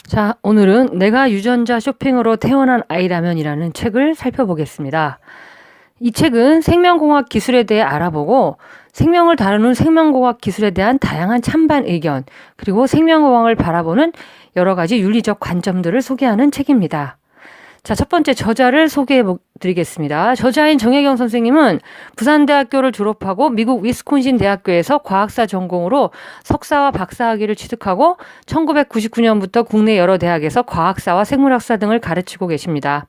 자, 오늘은 내가 유전자 쇼핑으로 태어난 아이라면이라는 책을 살펴보겠습니다. 이 책은 생명공학 기술에 대해 알아보고 생명을 다루는 생명공학 기술에 대한 다양한 찬반 의견, 그리고 생명공학을 바라보는 여러 가지 윤리적 관점들을 소개하는 책입니다. 자, 첫 번째 저자를 소개해 드리겠습니다. 저자인 정혜경 선생님은 부산대학교를 졸업하고 미국 위스콘신 대학교에서 과학사 전공으로 석사와 박사학위를 취득하고 1999년부터 국내 여러 대학에서 과학사와 생물학사 등을 가르치고 계십니다.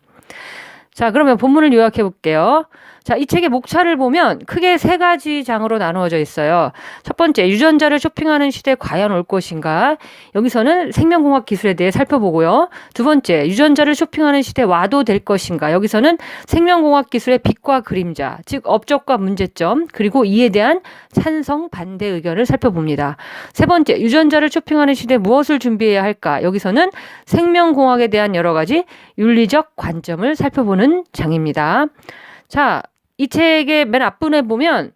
자, 그러면 본문을 요약해 볼게요. 자, 이 책의 목차를 보면 크게 세 가지 장으로 나누어져 있어요. 첫 번째, 유전자를 쇼핑하는 시대 과연 올 것인가? 여기서는 생명공학 기술에 대해 살펴보고요. 두 번째, 유전자를 쇼핑하는 시대 와도 될 것인가? 여기서는 생명공학 기술의 빛과 그림자, 즉 업적과 문제점, 그리고 이에 대한 찬성, 반대 의견을 살펴봅니다. 세 번째, 유전자를 쇼핑하는 시대 무엇을 준비해야 할까? 여기서는 생명공학에 대한 여러 가지 윤리적 관점을 살펴보는 장입니다. 자, 이 책의 맨 앞부분에 보면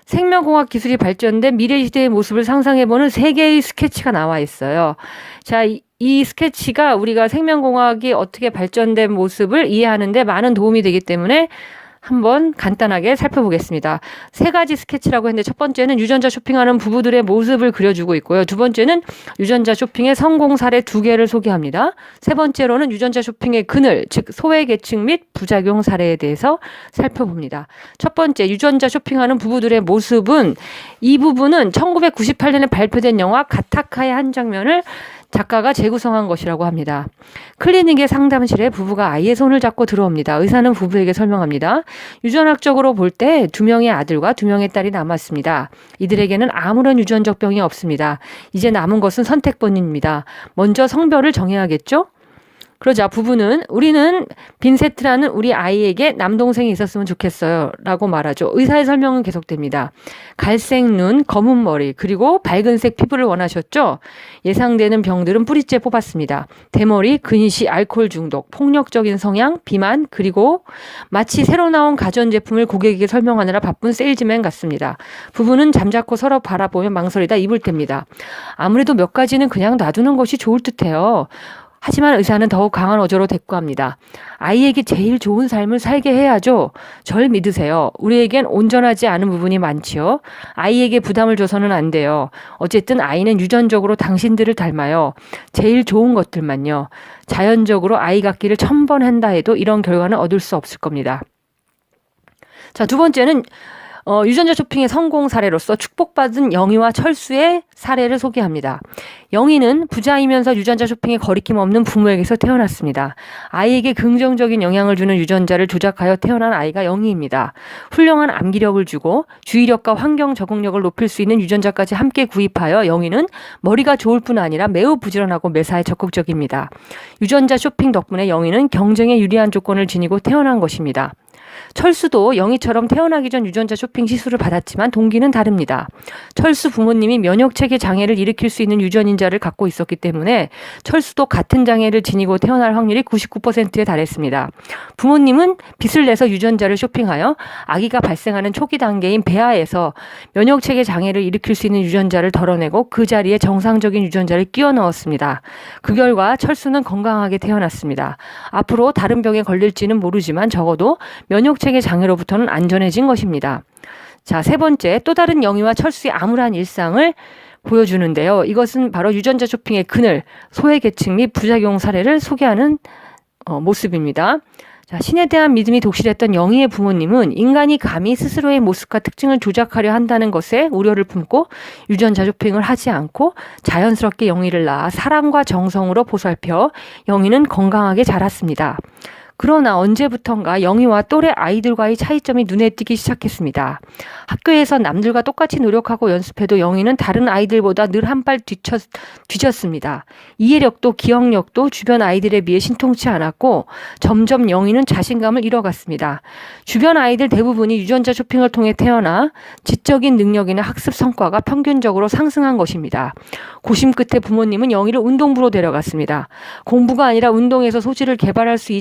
생명공학 기술이 발전된 미래 시대의 모습을 상상해보는 세 개의 스케치가 나와 있어요. 자, 이 스케치가 우리가 생명공학이 어떻게 발전된 모습을 이해하는 데 많은 도움이 되기 때문에 한번 간단하게 살펴보겠습니다. 세 가지 스케치라고 했는데 첫 번째는 유전자 쇼핑하는 부부들의 모습을 그려주고 있고요. 두 번째는 유전자 쇼핑의 성공 사례 2개를 소개합니다. 세 번째로는 유전자 쇼핑의 그늘, 즉 소외 계층 및 부작용 사례에 대해서 살펴봅니다. 첫 번째, 유전자 쇼핑하는 부부들의 모습은 이 부분은 1998년에 발표된 영화 가타카의 한 장면을 작가가 재구성한 것이라고 합니다. 클리닉의 상담실에 부부가 아이의 손을 잡고 들어옵니다. 의사는 부부에게 설명합니다. 유전학적으로 볼 때 2명의 아들과 2명의 딸이 남았습니다. 이들에게는 아무런 유전적 병이 없습니다. 이제 남은 것은 선택뿐입니다. 먼저 성별을 정해야겠죠? 그러자 부부는 우리는 빈세트라는 우리 아이에게 남동생이 있었으면 좋겠어요 라고 말하죠. 의사의 설명은 계속됩니다. 갈색 눈, 검은 머리, 그리고 밝은색 피부를 원하셨죠? 예상되는 병들은 뿌리째 뽑았습니다. 대머리, 근시, 알코올 중독, 폭력적인 성향, 비만, 그리고 마치 새로 나온 가전제품을 고객에게 설명하느라 바쁜 세일즈맨 같습니다. 부부는 잠자코 서로 바라보며 망설이다 입을 틉니다. 아무래도 몇 가지는 그냥 놔두는 것이 좋을 듯해요. 하지만 의사는 더욱 강한 어조로 대꾸합니다. 아이에게 제일 좋은 삶을 살게 해야죠. 절 믿으세요. 우리에겐 온전하지 않은 부분이 많지요. 아이에게 부담을 줘서는 안 돼요. 어쨌든 아이는 유전적으로 당신들을 닮아요. 제일 좋은 것들만요. 자연적으로 아이 갖기를 1000번 한다 해도 이런 결과는 얻을 수 없을 겁니다. 자, 두 번째는 유전자 쇼핑의 성공 사례로서 축복받은 영희와 철수의 사례를 소개합니다. 영희는 부자이면서 유전자 쇼핑에 거리낌 없는 부모에게서 태어났습니다. 아이에게 긍정적인 영향을 주는 유전자를 조작하여 태어난 아이가 영희입니다. 훌륭한 암기력을 주고 주의력과 환경 적응력을 높일 수 있는 유전자까지 함께 구입하여 영희는 머리가 좋을 뿐 아니라 매우 부지런하고 매사에 적극적입니다. 유전자 쇼핑 덕분에 영희는 경쟁에 유리한 조건을 지니고 태어난 것입니다. 철수도 영희처럼 태어나기 전 유전자 쇼핑 시술을 받았지만 동기는 다릅니다. 철수 부모님이 면역체계 장애를 일으킬 수 있는 유전인자를 갖고 있었기 때문에 철수도 같은 장애를 지니고 태어날 확률이 99%에 달했습니다. 부모님은 빚을 내서 유전자를 쇼핑하여 아기가 발생하는 초기 단계인 배아에서 면역체계 장애를 일으킬 수 있는 유전자를 덜어내고 그 자리에 정상적인 유전자를 끼워 넣었습니다. 그 결과 철수는 건강하게 태어났습니다. 앞으로 다른 병에 걸릴지는 모르지만 적어도 면역체계 장애로부터는 안전해진 것입니다. 자, 세 번째, 또 다른 영희와 철수의 암울한 일상을 보여주는데요. 이것은 바로 유전자 쇼핑의 그늘, 소외계층 및 부작용 사례를 소개하는 모습입니다. 자, 신에 대한 믿음이 독실했던 영희의 부모님은 인간이 감히 스스로의 모습과 특징을 조작하려 한다는 것에 우려를 품고 유전자 쇼핑을 하지 않고 자연스럽게 영희를 낳아 사랑과 정성으로 보살펴 영희는 건강하게 자랐습니다. 그러나 언제부턴가 영희와 또래 아이들과의 차이점이 눈에 띄기 시작했습니다. 학교에서 남들과 똑같이 노력하고 연습해도 영희는 다른 아이들보다 늘 한 발 뒤졌습니다. 이해력도 기억력도 주변 아이들에 비해 신통치 않았고 점점 영희는 자신감을 잃어갔습니다. 주변 아이들 대부분이 유전자 쇼핑을 통해 태어나 지적인 능력이나 학습 성과가 평균적으로 상승한 것입니다. 고심 끝에 부모님은 영희를 운동부로 데려갔습니다. 공부가 아니라 운동에서 소질을 개발할 수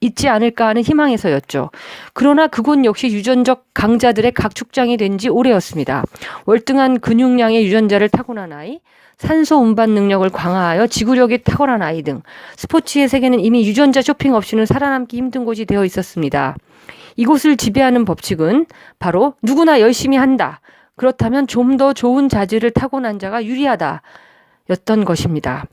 있지 않을까 하는 희망에서였죠. 그러나 그곳 역시 유전적 강자들의 각축장이 된 지 오래였습니다. 월등한 근육량의 유전자를 타고난 아이, 산소 운반 능력을 강화하여 지구력이 탁월한 아이 등 스포츠의 세계는 이미 유전자 쇼핑 없이는 살아남기 힘든 곳이 되어 있었습니다. 이곳을 지배하는 법칙은 바로 누구나 열심히 한다. 그렇다면 좀 더 좋은 자질을 타고난 자가 유리하다. 였던 것입니다.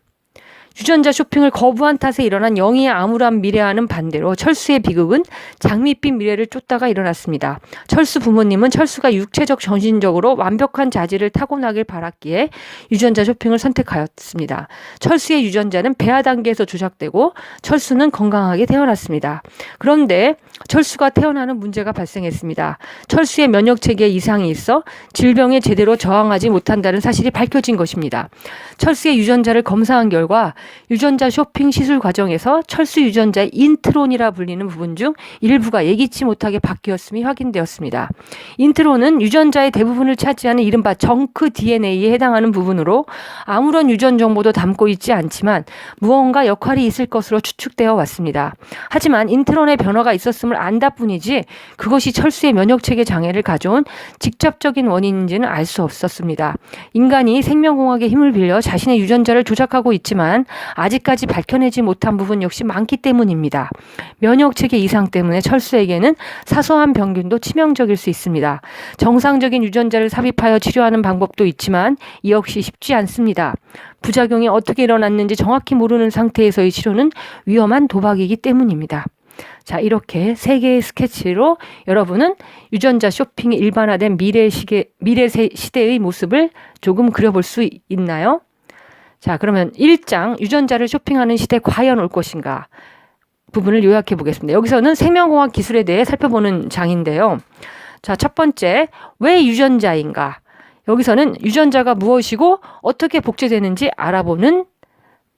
유전자 쇼핑을 거부한 탓에 일어난 영희의 암울한 미래와는 반대로 철수의 비극은 장밋빛 미래를 쫓다가 일어났습니다. 철수 부모님은 철수가 육체적 정신적으로 완벽한 자질을 타고나길 바랐기에 유전자 쇼핑을 선택하였습니다. 철수의 유전자는 배아 단계에서 조작되고 철수는 건강하게 태어났습니다. 그런데 철수가 태어나는 문제가 발생했습니다. 철수의 면역체계에 이상이 있어 질병에 제대로 저항하지 못한다는 사실이 밝혀진 것입니다. 철수의 유전자를 검사한 결과 유전자 쇼핑 시술 과정에서 철수 유전자의 인트론이라 불리는 부분 중 일부가 예기치 못하게 바뀌었음이 확인되었습니다. 인트론은 유전자의 대부분을 차지하는 이른바 정크 DNA에 해당하는 부분으로 아무런 유전 정보도 담고 있지 않지만 무언가 역할이 있을 것으로 추측되어 왔습니다. 하지만 인트론의 변화가 있었음을 안다 뿐이지 그것이 철수의 면역체계 장애를 가져온 직접적인 원인인지는 알 수 없었습니다. 인간이 생명공학의 힘을 빌려 자신의 유전자를 조작하고 있지만 아직까지 밝혀내지 못한 부분 역시 많기 때문입니다. 면역체계 이상 때문에 철수에게는 사소한 병균도 치명적일 수 있습니다. 정상적인 유전자를 삽입하여 치료하는 방법도 있지만 이 역시 쉽지 않습니다. 부작용이 어떻게 일어났는지 정확히 모르는 상태에서의 치료는 위험한 도박이기 때문입니다. 자, 이렇게 세 개의 스케치로 여러분은 유전자 쇼핑이 일반화된 미래 시대의 모습을 조금 그려볼 수 있나요? 자, 그러면 1장 유전자를 쇼핑하는 시대 과연 올 것인가 부분을 요약해 보겠습니다. 여기서는 생명공학 기술에 대해 살펴보는 장인데요. 자, 첫 번째, 왜 유전자인가? 여기서는 유전자가 무엇이고 어떻게 복제되는지 알아보는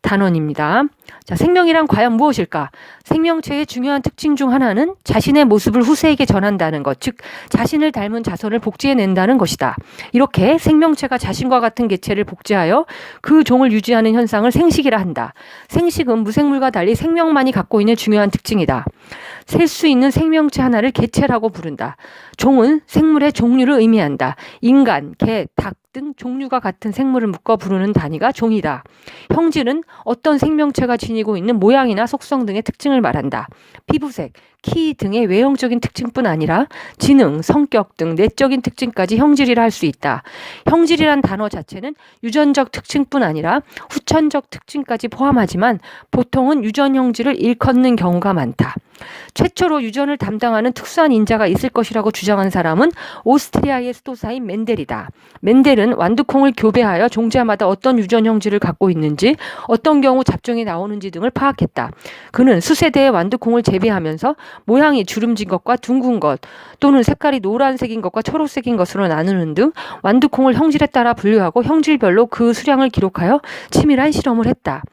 단원입니다. 자, 생명이란 과연 무엇일까? 생명체의 중요한 특징 중 하나는 자신의 모습을 후세에게 전한다는 것, 즉 자신을 닮은 자손을 복제해낸다는 것이다. 이렇게 생명체가 자신과 같은 개체를 복제하여 그 종을 유지하는 현상을 생식이라 한다. 생식은 무생물과 달리 생명만이 갖고 있는 중요한 특징이다. 셀 수 있는 생명체 하나를 개체라고 부른다. 종은 생물의 종류를 의미한다. 인간, 개, 닭 등 종류가 같은 생물을 묶어 부르는 단위가 종이다. 형질은 어떤 생명체가 지니고 있는 모양이나 속성 등의 특징을 말한다. 피부색, 키 등의 외형적인 특징뿐 아니라 지능, 성격 등 내적인 특징까지 형질이라 할 수 있다. 형질이란 단어 자체는 유전적 특징뿐 아니라 후천적 특징까지 포함하지만 보통은 유전 형질을 일컫는 경우가 많다. 최초로 유전을 담당하는 특수한 인자가 있을 것이라고 주장한 사람은 오스트리아의 수도사인 멘델이다. 멘델은 완두콩을 교배하여 종자마다 어떤 유전 형질을 갖고 있는지, 어떤 경우 잡종이 나오는지 등을 파악했다. 그는 수세대의 완두콩을 재배하면서 모양이 주름진 것과 둥근 것, 또는 색깔이 노란색인 것과 초록색인 것으로 나누는 등 완두콩을 형질에 따라 분류하고 형질별로 그 수량을 기록하여 치밀한 실험을 했다.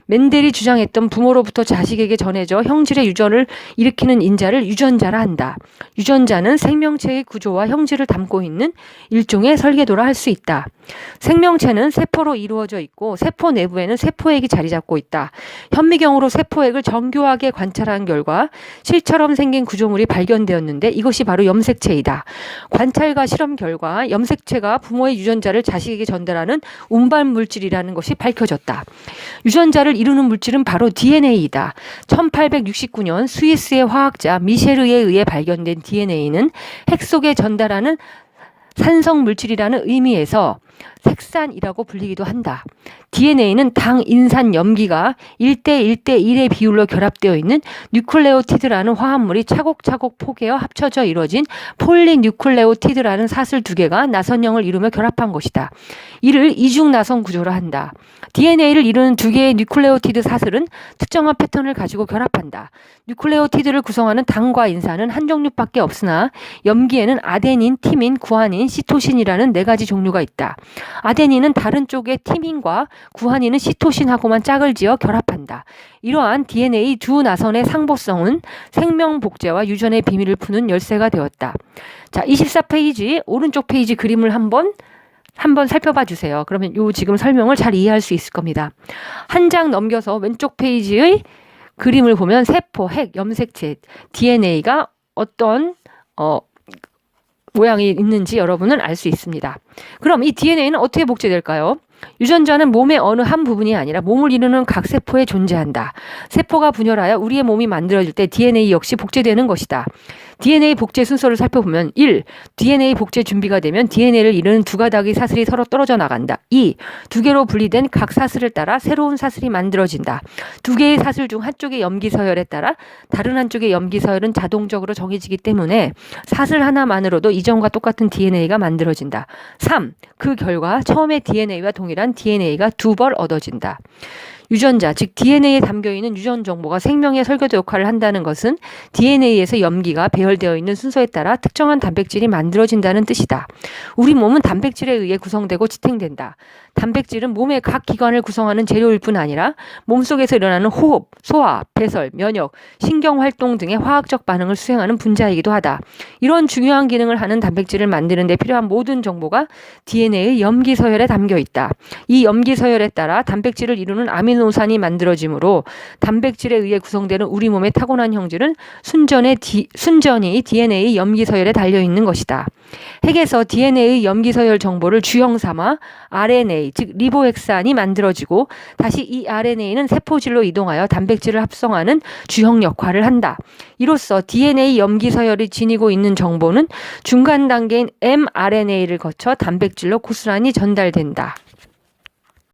멘델이 주장했던 부모로부터 자식에게 전해져 형질의 유전을 일으키는 인자를 유전자라 한다. 유전자는 생명체의 구조와 형질을 담고 있는 일종의 설계도라 할 수 있다. 생명체는 세포로 이루어져 있고 세포 내부에는 세포액이 자리 잡고 있다. 현미경으로 세포액을 정교하게 관찰한 결과 실처럼 생긴 구조물이 발견되었는데 이것이 바로 염색체이다. 관찰과 실험 결과 염색체가 부모의 유전자를 자식에게 전달하는 운반 물질이라는 것이 밝혀졌다. 유전자를 이루는 물질은 바로 DNA이다. 1869년 스위스의 화학자 미셰르에 의해 발견된 DNA는 핵 속에 전달하는 산성 물질이라는 의미에서 색산이라고 불리기도 한다. DNA는 당, 인산, 염기가 1대1대1의 비율로 결합되어 있는 뉴클레오티드라는 화합물이 차곡차곡 포개어 합쳐져 이루어진 폴리뉴클레오티드라는 사슬 두 개가 나선형을 이루며 결합한 것이다. 이를 이중 나선 구조라 한다. DNA를 이루는 두 개의 뉴클레오티드 사슬은 특정한 패턴을 가지고 결합한다. 뉴클레오티드를 구성하는 당과 인산은 한 종류밖에 없으나 염기에는 아데닌, 티민, 구아닌, 시토신이라는 네 가지 종류가 있다. 아데닌은 다른 쪽의 티민과 구아닌은 시토신하고만 짝을 지어 결합한다. 이러한 DNA 두 나선의 상보성은 생명 복제와 유전의 비밀을 푸는 열쇠가 되었다. 자, 24페이지 오른쪽 페이지 그림을 한번 살펴봐 주세요. 그러면 요 지금 설명을 잘 이해할 수 있을 겁니다. 한 장 넘겨서 왼쪽 페이지의 그림을 보면 세포, 핵, 염색체, DNA가 어떤 모양이 있는지 여러분은 알 수 있습니다. 그럼 이 DNA는 어떻게 복제될까요? 유전자는 몸의 어느 한 부분이 아니라 몸을 이루는 각 세포에 존재한다. 세포가 분열하여 우리의 몸이 만들어질 때 DNA 역시 복제되는 것이다. DNA 복제 순서를 살펴보면 1. DNA 복제 준비가 되면 DNA를 이루는 두 가닥의 사슬이 서로 떨어져 나간다. 2. 두 개로 분리된 각 사슬을 따라 새로운 사슬이 만들어진다. 두 개의 사슬 중 한쪽의 염기 서열에 따라 다른 한쪽의 염기 서열은 자동적으로 정해지기 때문에 사슬 하나만으로도 이전과 똑같은 DNA가 만들어진다. 3. 그 결과 처음의 DNA와 동일한 DNA가 두 벌 얻어진다. 유전자, 즉 DNA에 담겨있는 유전 정보가 생명의 설계도 역할을 한다는 것은 DNA에서 염기가 배열되어 있는 순서에 따라 특정한 단백질이 만들어진다는 뜻이다. 우리 몸은 단백질에 의해 구성되고 지탱된다. 단백질은 몸의 각 기관을 구성하는 재료일 뿐 아니라 몸속에서 일어나는 호흡, 소화, 배설, 면역, 신경활동 등의 화학적 반응을 수행하는 분자이기도 하다. 이런 중요한 기능을 하는 단백질을 만드는 데 필요한 모든 정보가 DNA의 염기 서열에 담겨 있다. 이 염기 서열에 따라 단백질을 이루는 아미노산이 만들어지므로 단백질에 의해 구성되는 우리 몸의 타고난 형질은 순전히 DNA 염기 서열에 달려있는 것이다. 핵에서 DNA의 염기 서열 정보를 주형 삼아 RNA, 즉 리보핵산이 만들어지고 다시 이 RNA는 세포질로 이동하여 단백질을 합성하는 주형 역할을 한다. 이로써 DNA 염기 서열이 지니고 있는 정보는 중간 단계인 mRNA를 거쳐 단백질로 고스란히 전달된다.